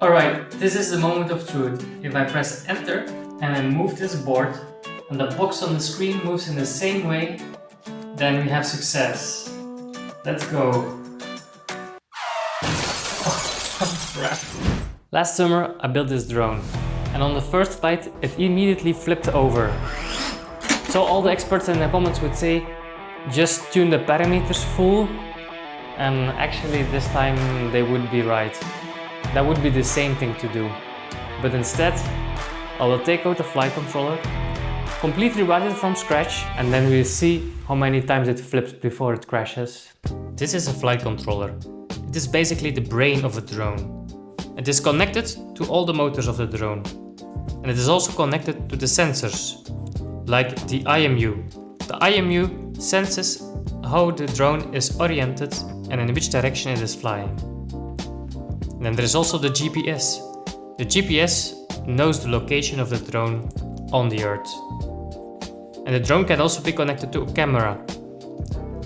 Alright, this is the moment of truth. If I press enter and I move this board and the box on the screen moves in the same way, then we have success. Let's go. Oh, crap. Last summer I built this drone and on the first flight it immediately flipped over. So all the experts in the comments would say, just tune the parameters full, and actually this time they would be right. That would be the same thing to do. But instead, I will take out the flight controller, completely write it from scratch, and then we'll see how many times it flips before it crashes. This is a flight controller. It is basically the brain of a drone. It is connected to all the motors of the drone. And it is also connected to the sensors, like the IMU. The IMU senses how the drone is oriented and in which direction it is flying. Then there is also the GPS. The GPS knows the location of the drone on the Earth. And the drone can also be connected to a camera.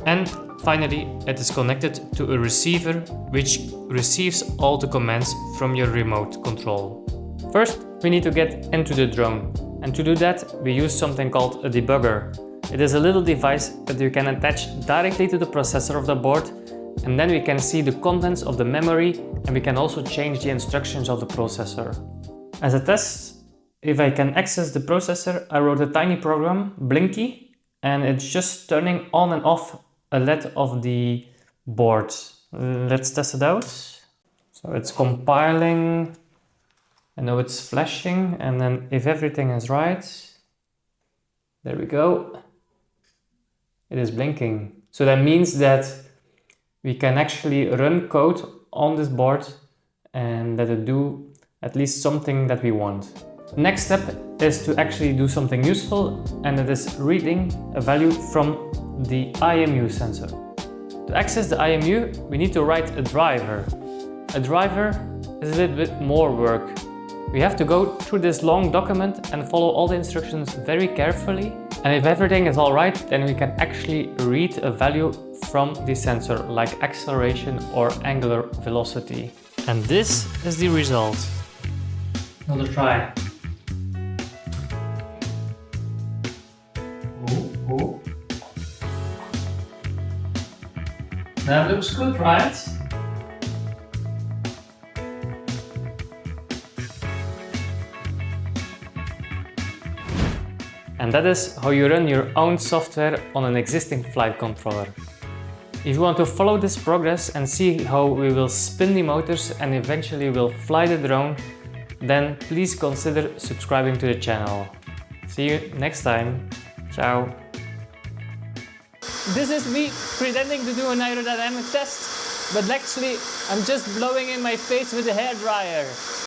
And finally, it is connected to a receiver which receives all the commands from your remote control. First, we need to get into the drone. And to do that, we use something called a debugger. It is a little device that you can attach directly to the processor of the board, and then we can see the contents of the memory, and we can also change the instructions of the processor. As a test, if I can access the processor, I wrote a tiny program, Blinky, and it's just turning on and off a LED of the board. Let's test it out. So it's compiling, and now it's flashing, and then if everything is right, there we go, it is blinking. So that means that we can actually run code on this board and let it do at least something that we want. Next step is to actually do something useful, and it is reading a value from the IMU sensor. To access the IMU, we need to write a driver. A driver is a little bit more work. We have to go through this long document and follow all the instructions very carefully. And if everything is alright, then we can actually read a value from the sensor, like acceleration or angular velocity. And this is the result. Another try. Oh. That looks good, right? And that is how you run your own software on an existing flight controller. If you want to follow this progress and see how we will spin the motors and eventually will fly the drone, then please consider subscribing to the channel. See you next time. Ciao. This is me pretending to do an aerodynamic test, but actually I'm just blowing in my face with a hairdryer.